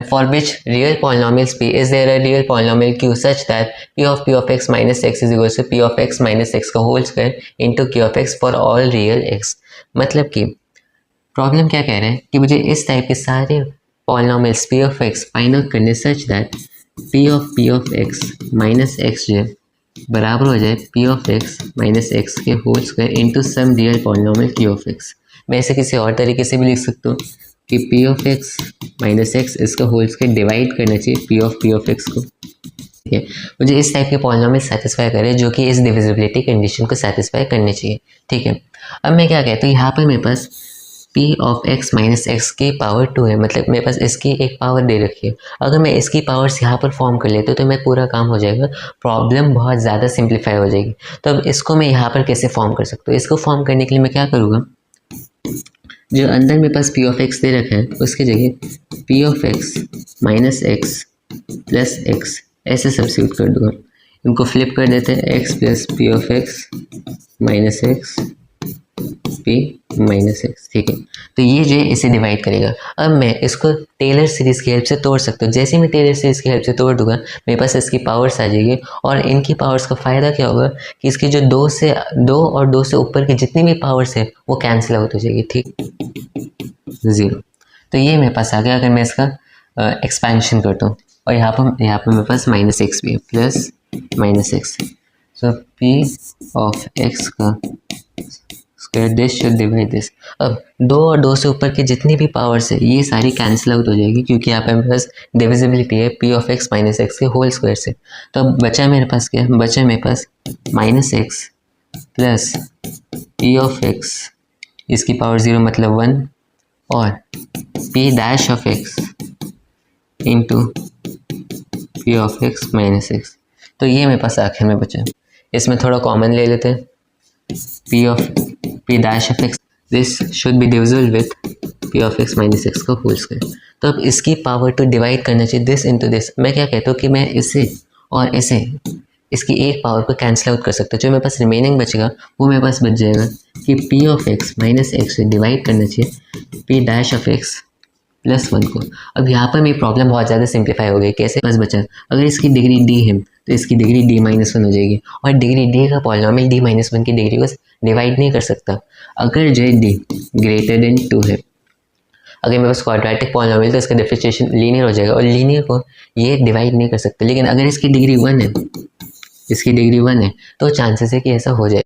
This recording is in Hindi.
for which real polynomials p is there a real polynomial q such that p of x minus x is equals to p of x minus x का whole square into q of x for all real x। मतलब कि प्रॉब्लम क्या कह रहे हैं कि मुझे इस टाइप के सारे polynomials p of x find out करने such that p of x minus x जो बराबर हो जाए p of x minus x के whole square into some real polynomial q of x। मैं इसे किसी और तरीके से भी लिख सकता हूँ कि p of x minus x इसका होल स्क्वायर डिवाइड करना चाहिए p of x को। ठीक है, मुझे इस टाइप के पॉलिनोमियल सेटिस्फाई करें जो कि इस डिविजिबिलिटी कंडीशन को सेटिस्फाई करने चाहिए। ठीक है, अब मैं क्या कहता हूँ, यहाँ पर मेरे पास p of x minus x की पावर 2 है, मतलब मेरे पास इसकी एक पावर दे रखी है। अगर मैं इसकी पावर्स यहाँ पर फॉर्म कर लेता हूँ तो मैं पूरा काम हो जाएगा, प्रॉब्लम बहुत ज़्यादा सिंप्लीफाई हो जाएगी। तो अब इसको मैं यहाँ पर कैसे फॉर्म कर सकता हूँ? इसको फॉर्म करने के लिए मैं क्या करूँगा, जो अंदर मेरे पास p ऑफ x दे रखा है उसकी जगह p of x minus x plus x ऐसे सब्स्टिट्यूट कर दूँगा। इनको फ्लिप कर देते हैं, x plus P of x minus x p minus x. ठीक है, तो ये जो है इसे डिवाइड करेगा। अब मैं इसको टेलर सीरीज़ की हेल्प से तोड़ सकता हूँ। जैसे ही मैं टेलर सीरीज़ की हेल्प से तोड़ दूंगा मेरे पास इसकी पावर्स आ जाएगी, और इनकी पावर्स का फ़ायदा क्या होगा कि इसकी जो दो और दो से ऊपर की जितनी भी पावर्स है वो कैंसिल आउट हो जाएगी। ठीक, 0। तो ये मेरे पास आ गया। अगर मैं इसका एक्सपेंशन करता हूँ और यहाँ पर मेरे पास माइनस एक्स भी है plus minus x, so p of x का square this should divide this. अब दो और दो से ऊपर की जितनी भी पावर्स है ये सारी कैंसिल आउट हो जाएगी, क्योंकि यहाँ पे मेरे पास डिविजिबिलिटी है p of x minus x के होल स्क्वायर से। तो अब बचा मेरे पास क्या, बचा मेरे पास minus x plus p of x इसकी पावर 0 मतलब 1 और p dash of x into p of x minus x. तो ये मेरे पास आखिर में बचा। इसमें थोड़ा कॉमन ले लेते हैं, p dash of x this should be divisible with p of x minus x का होल स्क्वायर। तो अब इसकी पावर टू डिवाइड करना चाहिए दिस इंटू दिस। मैं क्या कहता हूँ कि मैं इसे और इसे इसकी एक पावर को कैंसिल आउट कर सकता हूँ। जो मेरे पास रिमेनिंग बचेगा वो मेरे पास बच जाएगा कि p of x minus x से डिवाइड करना चाहिए p dash of x plus 1 को। अब यहाँ पर मेरी प्रॉब्लम बहुत ज़्यादा सिंप्लीफाई हो गई। कैसे? बस बचा, अगर इसकी डिग्री d है तो इसकी डिग्री d माइनस 1 हो जाएगी, और डिग्री d का पॉलिनोमियल d माइनस 1 की डिग्री को डिवाइड नहीं कर सकता अगर जो d ग्रेटर देन 2 है। अगर मेरे पास क्वाड्रेटिक पॉलिनोमियल तो इसका डिफरेंशिएशन लीनियर हो जाएगा, और लीनियर को ये डिवाइड नहीं कर सकते। लेकिन अगर इसकी डिग्री 1 है तो चांसेस है कि ऐसा हो जाए।